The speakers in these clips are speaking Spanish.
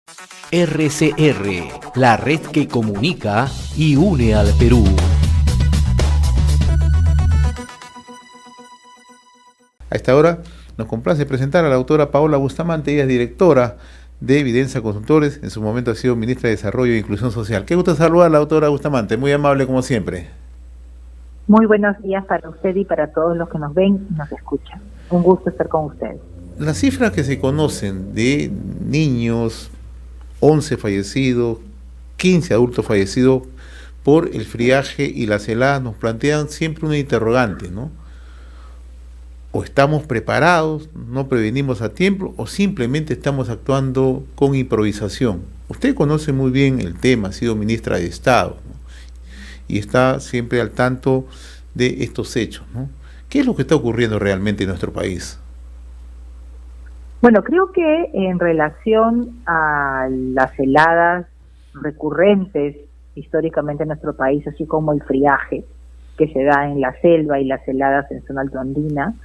RCR, la red que comunica y une al Perú. A esta hora nos complace presentar a la autora Paola Bustamante. Ella es directora de Evidencia Consultores, en su momento ha sido ministra de Desarrollo e Inclusión Social. Qué gusto saludar a la autora Bustamante, muy amable como siempre. Muy buenos días para usted y para todos los que nos ven y nos escuchan. Un gusto estar con ustedes. Las cifras que se conocen de niños, 11 fallecidos, 15 adultos fallecidos por el friaje y las heladas, nos plantean siempre una interrogante, ¿no? O estamos preparados, no prevenimos a tiempo, o simplemente estamos actuando con improvisación. Usted conoce muy bien el tema, ha sido ministra de Estado, ¿no? Y está siempre al tanto de estos hechos, ¿no? ¿Qué es lo que está ocurriendo realmente en nuestro país? Bueno, creo que en relación a las heladas recurrentes históricamente en nuestro país, así como el friaje que se da en la selva y las heladas en zona altoandina,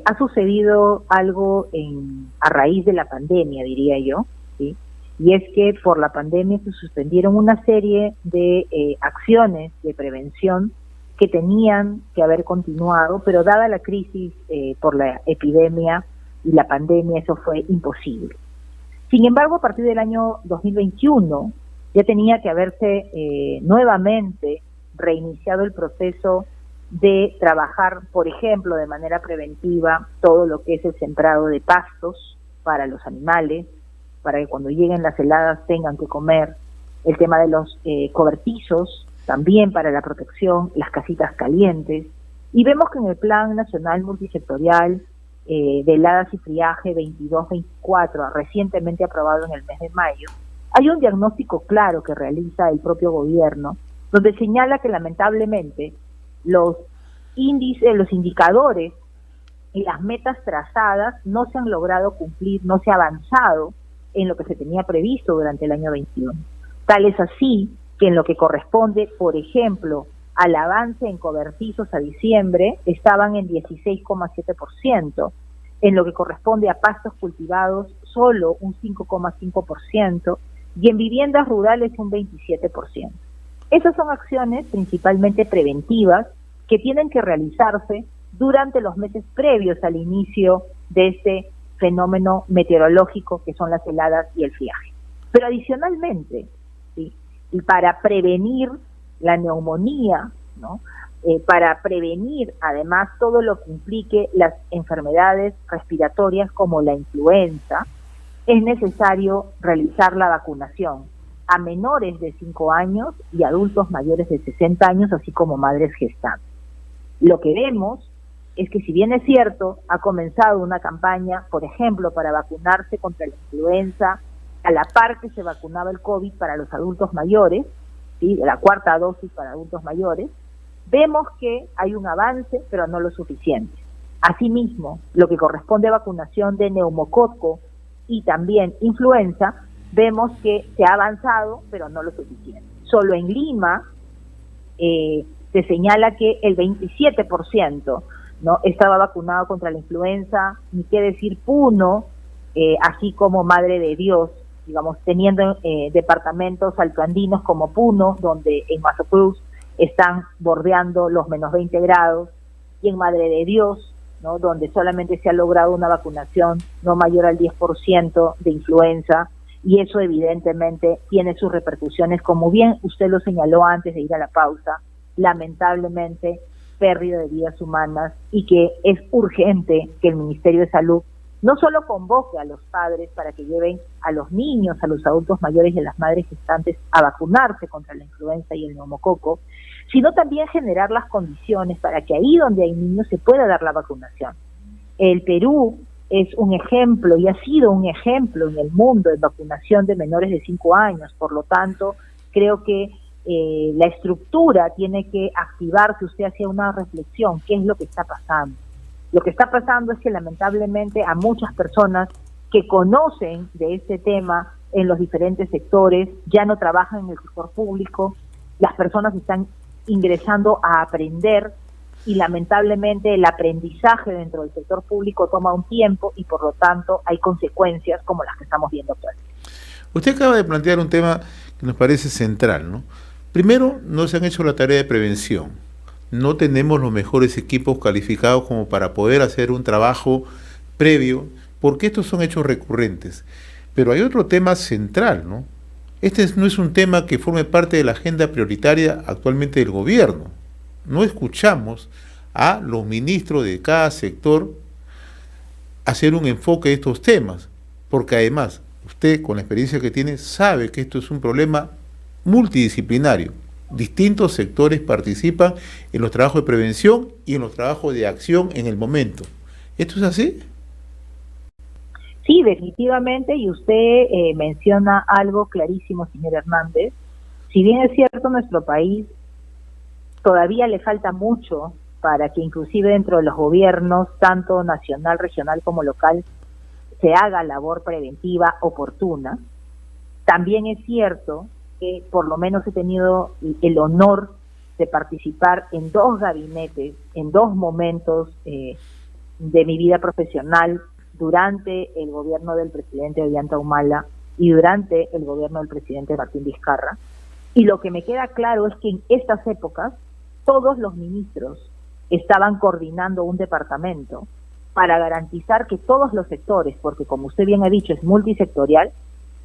ha sucedido algo a raíz de la pandemia, diría yo, ¿sí? Y es que por la pandemia se suspendieron una serie de acciones de prevención que tenían que haber continuado, pero dada la crisis por la epidemia y la pandemia, eso fue imposible. Sin embargo, a partir del año 2021 ya tenía que haberse nuevamente reiniciado el proceso de trabajar, por ejemplo, de manera preventiva, todo lo que es el sembrado de pastos para los animales, para que cuando lleguen las heladas tengan que comer, el tema de los cobertizos, también para la protección, las casitas calientes, y vemos que en el Plan Nacional Multisectorial de heladas y friaje 22-24, recientemente aprobado en el mes de mayo, hay un diagnóstico claro que realiza el propio gobierno, donde señala que lamentablemente los índices, los indicadores y las metas trazadas no se han logrado cumplir, no se ha avanzado en lo que se tenía previsto durante el año 21. Tal es así que en lo que corresponde, por ejemplo, al avance en cobertizos a diciembre, estaban en 16,7%, en lo que corresponde a pastos cultivados, solo un 5,5%, y en viviendas rurales un 27%. Esas son acciones principalmente preventivas que tienen que realizarse durante los meses previos al inicio de este fenómeno meteorológico que son las heladas y el friaje. Pero adicionalmente, ¿sí? Y para prevenir la neumonía, ¿no? Para prevenir además todo lo que implique las enfermedades respiratorias como la influenza, es necesario realizar la vacunación a menores de 5 años y adultos mayores de 60 años, así como madres gestantes. Lo que vemos es que, si bien es cierto, ha comenzado una campaña, por ejemplo, para vacunarse contra la influenza, a la par que se vacunaba el COVID para los adultos mayores, ¿sí? La cuarta dosis para adultos mayores, vemos que hay un avance, pero no lo suficiente. Asimismo, lo que corresponde a vacunación de neumococo y también influenza, vemos que se ha avanzado, pero no lo suficiente. Solo en Lima se señala que el 27% no estaba vacunado contra la influenza, ni qué decir Puno, así como Madre de Dios, digamos, teniendo departamentos altoandinos como Puno, donde en Mazo Cruz están bordeando los menos 20 grados, y en Madre de Dios, ¿no? Donde solamente se ha logrado una vacunación no mayor al 10% de influenza, y eso evidentemente tiene sus repercusiones, como bien usted lo señaló antes de ir a la pausa, lamentablemente pérdida de vidas humanas, y que es urgente que el Ministerio de Salud no solo convoque a los padres para que lleven a los niños, a los adultos mayores y a las madres gestantes a vacunarse contra la influenza y el neumococo, sino también generar las condiciones para que ahí donde hay niños se pueda dar la vacunación. El Perú es un ejemplo y ha sido un ejemplo en el mundo de vacunación de menores de 5 años, por lo tanto, creo que la estructura tiene que activarse. Usted hacía una reflexión, ¿qué es lo que está pasando? Lo que está pasando es que lamentablemente a muchas personas que conocen de este tema en los diferentes sectores ya no trabajan en el sector público, las personas están ingresando a aprender y lamentablemente el aprendizaje dentro del sector público toma un tiempo y por lo tanto hay consecuencias como las que estamos viendo actualmente. Usted acaba de plantear un tema que nos parece central, ¿no? Primero, no se han hecho la tarea de prevención. No tenemos los mejores equipos calificados como para poder hacer un trabajo previo, porque estos son hechos recurrentes. Pero hay otro tema central, ¿no? Este no es un tema que forme parte de la agenda prioritaria actualmente del gobierno. No escuchamos a los ministros de cada sector hacer un enfoque de estos temas, porque además usted, con la experiencia que tiene, sabe que esto es un problema multidisciplinario. Distintos sectores participan en los trabajos de prevención y en los trabajos de acción en el momento. ¿Esto es así? Sí, definitivamente, y usted menciona algo clarísimo, señor Hernández. Si bien es cierto, nuestro país todavía le falta mucho para que inclusive dentro de los gobiernos, tanto nacional, regional como local, se haga labor preventiva oportuna. También es cierto que por lo menos he tenido el honor de participar en 2 gabinetes, en 2 momentos de mi vida profesional, durante el gobierno del presidente Ollanta Humala y durante el gobierno del presidente Martín Vizcarra. Y lo que me queda claro es que en estas épocas todos los ministros estaban coordinando un departamento para garantizar que todos los sectores, porque como usted bien ha dicho es multisectorial,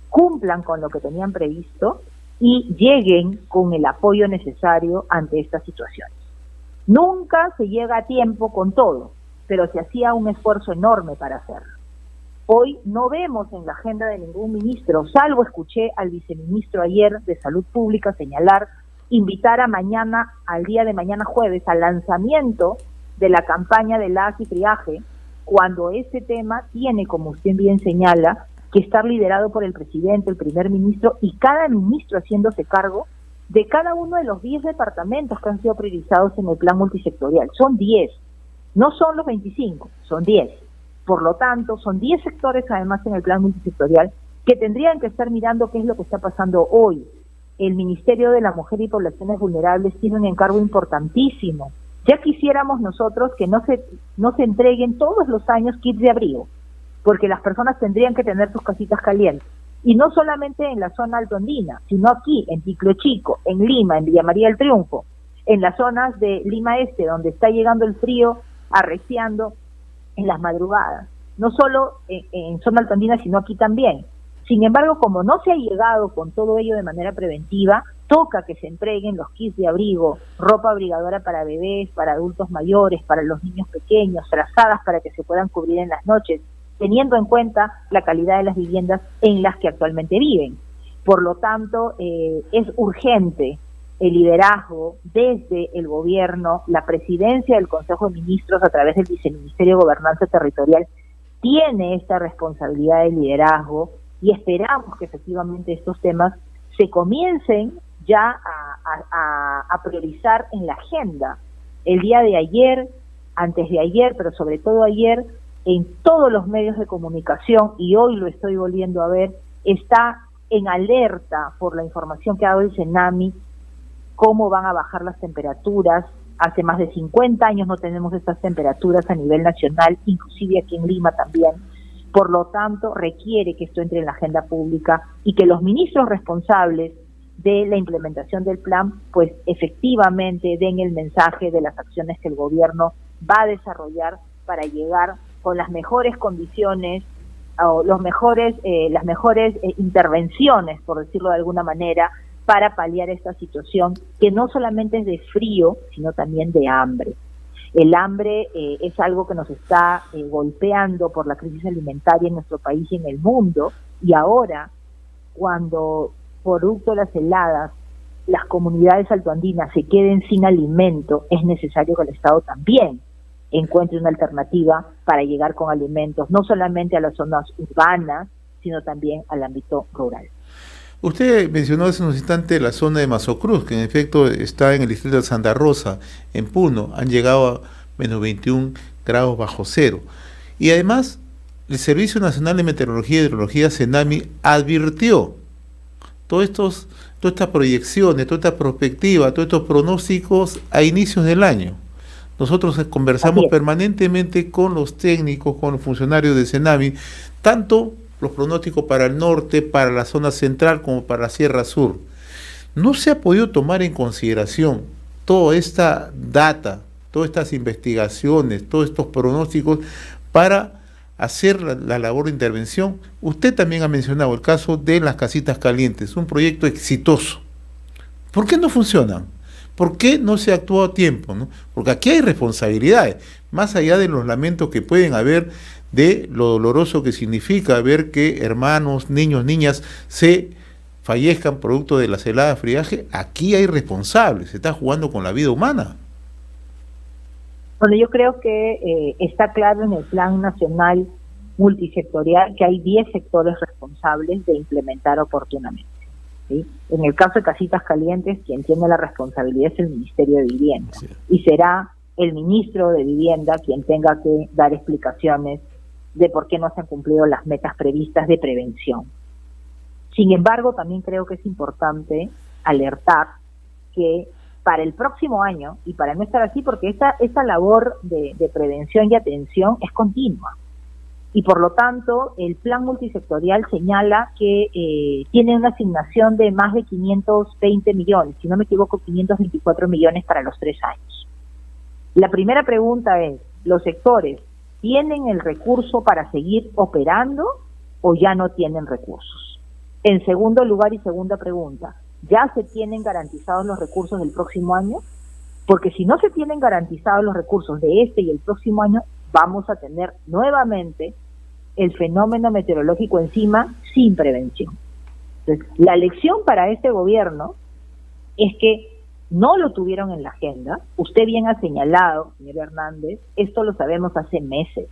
cumplan con lo que tenían previsto y lleguen con el apoyo necesario ante estas situaciones. Nunca se llega a tiempo con todo, pero se hacía un esfuerzo enorme para hacerlo. Hoy no vemos en la agenda de ningún ministro, salvo escuché al viceministro ayer de Salud Pública señalar, invitar a mañana, al día de mañana jueves, al lanzamiento de la campaña de LAS y triaje, cuando ese tema tiene, como usted bien señala, que estar liderado por el presidente, el primer ministro y cada ministro haciéndose cargo de cada uno de los 10 departamentos que han sido priorizados en el plan multisectorial. Son 10. No son los 25, son 10. Por lo tanto, son 10 sectores además en el plan multisectorial que tendrían que estar mirando qué es lo que está pasando hoy. El Ministerio de la Mujer y Poblaciones Vulnerables tiene un encargo importantísimo. Ya quisiéramos nosotros que no se entreguen todos los años kits de abrigo, porque las personas tendrían que tener sus casitas calientes. Y no solamente en la zona altoandina, sino aquí, en Ticlo Chico, en Lima, en Villa María del Triunfo, en las zonas de Lima Este, donde está llegando el frío arreciando en las madrugadas, no solo en zona altoandina, sino aquí también. Sin embargo, como no se ha llegado con todo ello de manera preventiva, toca que se entreguen los kits de abrigo, ropa abrigadora para bebés, para adultos mayores, para los niños pequeños, frazadas para que se puedan cubrir en las noches, teniendo en cuenta la calidad de las viviendas en las que actualmente viven. Por lo tanto, es urgente el liderazgo desde el gobierno, la presidencia del Consejo de Ministros a través del Viceministerio de Gobernanza Territorial tiene esta responsabilidad de liderazgo y esperamos que efectivamente estos temas se comiencen ya a priorizar en la agenda. El día de ayer, antes de ayer, pero sobre todo ayer, en todos los medios de comunicación, y hoy lo estoy volviendo a ver, está en alerta por la información que ha dado el CENAMI, cómo van a bajar las temperaturas. Hace más de 50 años no tenemos estas temperaturas a nivel nacional, inclusive aquí en Lima también. Por lo tanto, requiere que esto entre en la agenda pública y que los ministros responsables de la implementación del plan, pues efectivamente den el mensaje de las acciones que el gobierno va a desarrollar para llegar con las mejores condiciones o las mejores intervenciones, por decirlo de alguna manera, para paliar esta situación que no solamente es de frío, sino también de hambre. El hambre es algo que nos está golpeando por la crisis alimentaria en nuestro país y en el mundo, y ahora, cuando producto de las heladas, las comunidades altoandinas se queden sin alimento, es necesario que el Estado también encuentre una alternativa para llegar con alimentos, no solamente a las zonas urbanas, sino también al ámbito rural. Usted mencionó hace unos instantes la zona de Mazocruz, que en efecto está en el distrito de Santa Rosa, en Puno. Han llegado a menos 21 grados bajo cero. Y además, el Servicio Nacional de Meteorología y Hidrología, CENAMI, advirtió todas estas proyecciones, toda esta perspectiva, todos estos pronósticos a inicios del año. Nosotros conversamos permanentemente con los técnicos, con los funcionarios de CENAMI, tanto los pronósticos para el norte, para la zona central, como para la Sierra Sur. No se ha podido tomar en consideración toda esta data, todas estas investigaciones, todos estos pronósticos para hacer la labor de intervención. Usted también ha mencionado el caso de las casitas calientes, un proyecto exitoso. ¿Por qué no funcionan? ¿Por qué no se actuó a tiempo, no? Porque aquí hay responsabilidades, más allá de los lamentos que pueden haber de lo doloroso que significa ver que hermanos, niños, niñas se fallezcan producto de las heladas de friaje. Aquí hay responsables, se está jugando con la vida humana. Bueno, yo creo que está claro en el Plan Nacional Multisectorial que hay 10 sectores responsables de implementar oportunamente, ¿sí? En el caso de Casitas Calientes, quien tiene la responsabilidad es el Ministerio de Vivienda, sí, y será el ministro de Vivienda quien tenga que dar explicaciones de por qué no se han cumplido las metas previstas de prevención. Sin embargo, también creo que es importante alertar que para el próximo año, y para no estar así, porque esta labor de prevención y atención es continua, y por lo tanto el plan multisectorial señala que tiene una asignación de más de 520 millones, si no me equivoco 524 millones para los 3 años. La primera pregunta es, ¿los sectores tienen el recurso para seguir operando o ya no tienen recursos? En segundo lugar y segunda pregunta, ¿ya se tienen garantizados los recursos del próximo año? Porque si no se tienen garantizados los recursos de este y el próximo año, vamos a tener nuevamente el fenómeno meteorológico encima sin prevención. Entonces, la lección para este gobierno es que no lo tuvieron en la agenda. Usted bien ha señalado, señor Hernández, esto lo sabemos hace meses.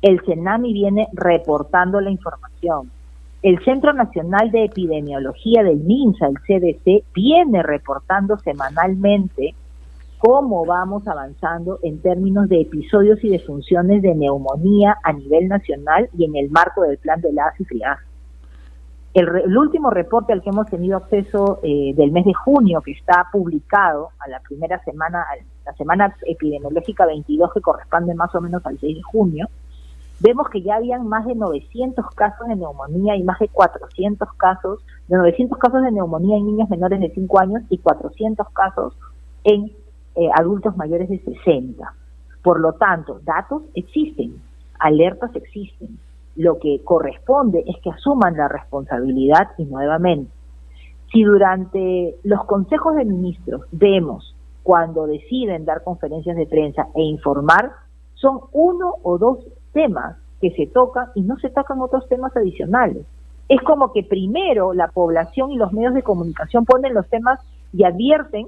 El CENAMI viene reportando la información. El Centro Nacional de Epidemiología del MINSA, el CDC, viene reportando semanalmente cómo vamos avanzando en términos de episodios y defunciones de neumonía a nivel nacional y en el marco del plan de heladas y friaje. El último reporte al que hemos tenido acceso del mes de junio, que está publicado a la primera semana, la semana epidemiológica 22, que corresponde más o menos al 6 de junio, vemos que ya habían más de 900 casos de neumonía y más de 400 casos, de 900 casos de neumonía en niños menores de 5 años y 400 casos en adultos mayores de 60. Por lo tanto, datos existen, alertas existen. Lo que corresponde es que asuman la responsabilidad y nuevamente, si durante los consejos de ministros vemos cuando deciden dar conferencias de prensa e informar, son 1 o 2 temas que se tocan y no se tocan otros temas adicionales. Es como que primero la población y los medios de comunicación ponen los temas y advierten,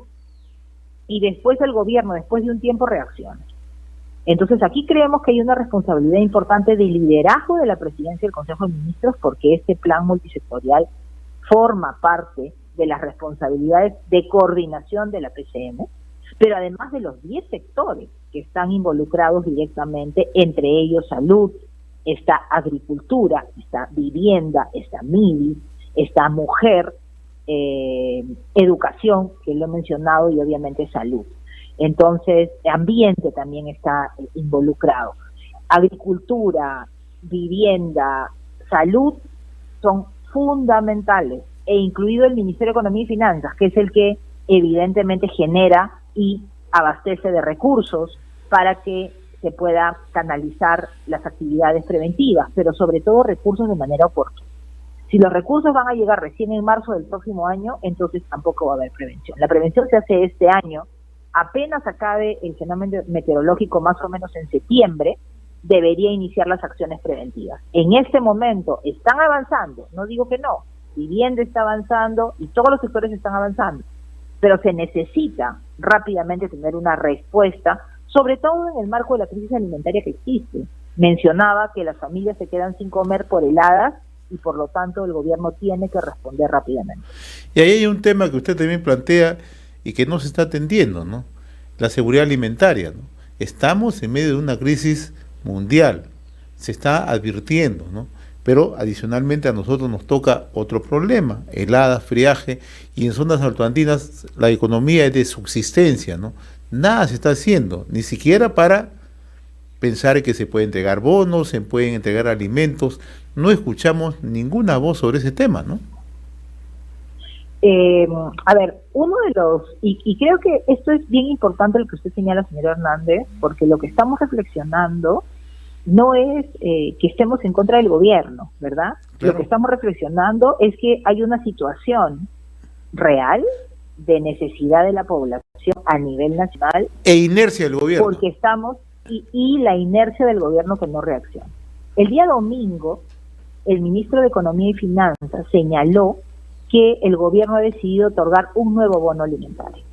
y después el gobierno, después de un tiempo, reacciona. Entonces aquí creemos que hay una responsabilidad importante de liderazgo de la presidencia del Consejo de Ministros, porque este plan multisectorial forma parte de las responsabilidades de coordinación de la PCM, pero además de los 10 sectores que están involucrados directamente, entre ellos salud, está agricultura, está vivienda, está MIDI, está mujer, educación, que lo he mencionado, y obviamente salud. Entonces, ambiente también está involucrado. Agricultura, vivienda, salud son fundamentales, e incluido el Ministerio de Economía y Finanzas, que es el que evidentemente genera y abastece de recursos para que se pueda canalizar las actividades preventivas, pero sobre todo recursos de manera oportuna. Si los recursos van a llegar recién en marzo del próximo año, entonces tampoco va a haber prevención. La prevención se hace este año, apenas acabe el fenómeno meteorológico más o menos en septiembre, debería iniciar las acciones preventivas. En este momento están avanzando, no digo que no, vivienda está avanzando y todos los sectores están avanzando, pero se necesita rápidamente tener una respuesta, sobre todo en el marco de la crisis alimentaria que existe. Mencionaba que las familias se quedan sin comer por heladas y por lo tanto el gobierno tiene que responder rápidamente. Y ahí hay un tema que usted también plantea y que no se está atendiendo, ¿no? La seguridad alimentaria, ¿no? Estamos en medio de una crisis mundial, se está advirtiendo, ¿no? Pero adicionalmente a nosotros nos toca otro problema, heladas, friaje, y en zonas altoandinas la economía es de subsistencia, ¿no? Nada se está haciendo, ni siquiera para pensar que se puede entregar bonos, se pueden entregar alimentos. No escuchamos ninguna voz sobre ese tema, ¿no? A ver, uno de los, y creo que esto es bien importante lo que usted señala, señor Hernández, porque lo que estamos reflexionando no es que estemos en contra del gobierno, ¿verdad? Claro. Lo que estamos reflexionando es que hay una situación real de necesidad de la población a nivel nacional E inercia del gobierno. porque estamos, y la inercia del gobierno que no reacciona. El día domingo, el ministro de Economía y Finanzas señaló que el gobierno ha decidido otorgar un nuevo bono alimentario.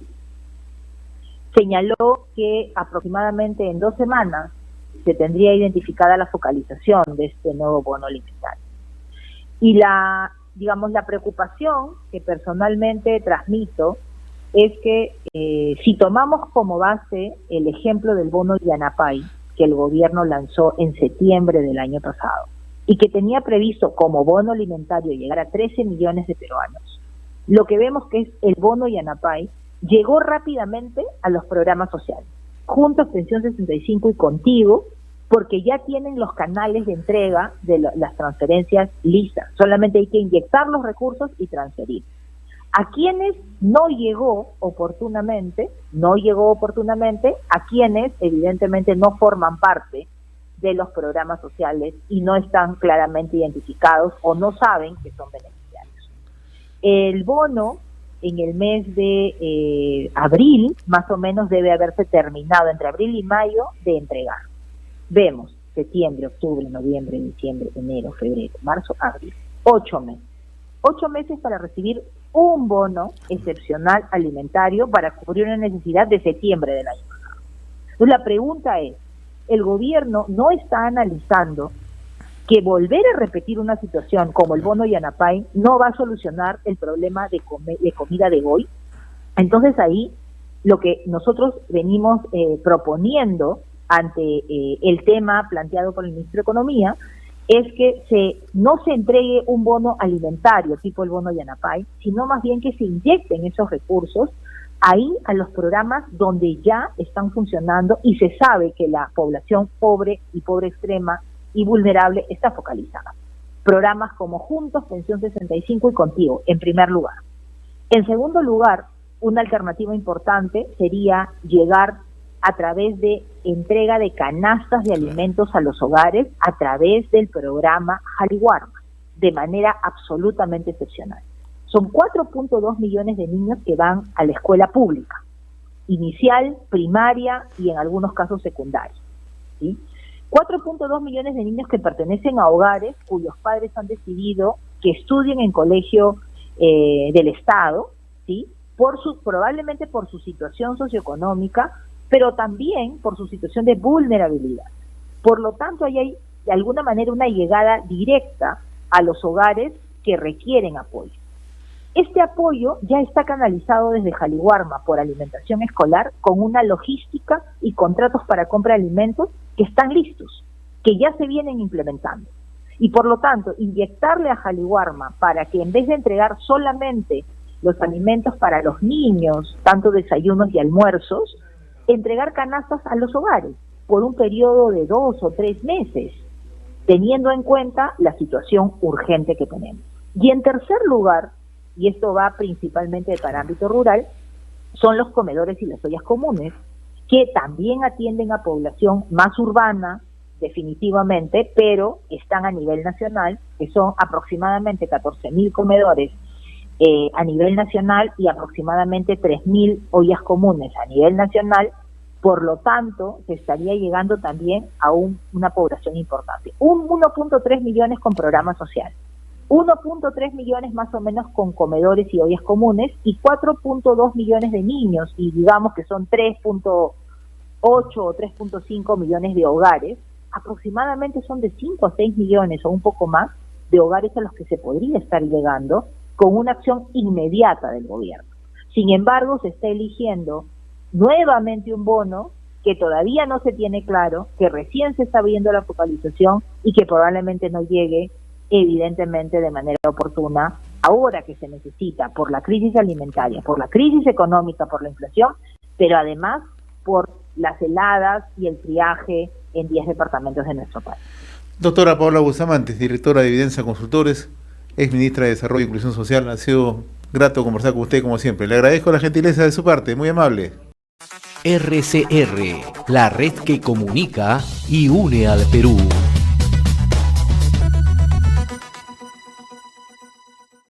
Señaló que aproximadamente en 2 semanas se tendría identificada la focalización de este nuevo bono alimentario. Y la preocupación que personalmente transmito es que si tomamos como base el ejemplo del bono Yanapay, que el gobierno lanzó en septiembre del año pasado, y que tenía previsto como bono alimentario llegar a 13 millones de peruanos, lo que vemos que es el bono Yanapay llegó rápidamente a los programas sociales, Juntos Pensión 65 y Contigo, porque ya tienen los canales de entrega de las transferencias listas, solamente hay que inyectar los recursos y transferir. A quienes no llegó oportunamente, a quienes evidentemente no forman parte de los programas sociales y no están claramente identificados o no saben que son beneficiarios. El bono en el mes de abril, más o menos debe haberse terminado entre abril y mayo de entregar. Vemos septiembre, octubre, noviembre, diciembre, enero, febrero, marzo, abril, 8 meses. 8 meses para recibir un bono excepcional alimentario para cubrir una necesidad de septiembre del año pasado. Entonces la pregunta es, el gobierno no está analizando que volver a repetir una situación como el bono Yanapay no va a solucionar el problema de comida de hoy. Entonces ahí lo que nosotros venimos proponiendo ante el tema planteado por el ministro de Economía es que no se entregue un bono alimentario tipo el bono Yanapay, sino más bien que se inyecten esos recursos ahí a los programas donde ya están funcionando y se sabe que la población pobre y pobre extrema y vulnerable está focalizada. Programas como Juntos, Pensión 65 y Contigo, en primer lugar. En segundo lugar, una alternativa importante sería llegar a través de entrega de canastas de alimentos a los hogares a través del programa Jaliwarma, de manera absolutamente excepcional. Son 4.2 millones de niños que van a la escuela pública, inicial, primaria y en algunos casos secundaria, ¿sí? 4.2 millones de niños que pertenecen a hogares cuyos padres han decidido que estudien en colegio del Estado, ¿sí? Probablemente por su situación socioeconómica, pero también por su situación de vulnerabilidad. Por lo tanto, ahí hay de alguna manera una llegada directa a los hogares que requieren apoyo. Este apoyo ya está canalizado desde Jaliwarma por alimentación escolar con una logística y contratos para compra de alimentos que están listos, que ya se vienen implementando. Y por lo tanto, inyectarle a Jaliwarma para que en vez de entregar solamente los alimentos para los niños, tanto desayunos y almuerzos, entregar canastas a los hogares por un periodo de 2 o 3 meses, teniendo en cuenta la situación urgente que tenemos. Y en tercer lugar, y esto va principalmente para ámbito rural, son los comedores y las ollas comunes, que también atienden a población más urbana, definitivamente, pero están a nivel nacional, que son aproximadamente 14.000 comedores a nivel nacional y aproximadamente 3.000 ollas comunes a nivel nacional. Por lo tanto, se estaría llegando también a una población importante. 1.3 millones con programas sociales, 1.3 millones más o menos con comedores y ollas comunes y 4.2 millones de niños, y digamos que son 3.8 o 3.5 millones de hogares, aproximadamente son de 5 a 6 millones o un poco más de hogares a los que se podría estar llegando con una acción inmediata del gobierno. Sin embargo, se está eligiendo nuevamente un bono que todavía no se tiene claro, que recién se está viendo la focalización y que probablemente no llegue evidentemente de manera oportuna ahora que se necesita por la crisis alimentaria, por la crisis económica, por la inflación, pero además por las heladas y el friaje en 10 departamentos de nuestro país. Doctora Paola Bustamante, directora de Evidencia Consultores, ex ministra de Desarrollo e Inclusión Social, ha sido grato conversar con usted como siempre. Le agradezco la gentileza de su parte, muy amable. RCR, la red que comunica y une al Perú.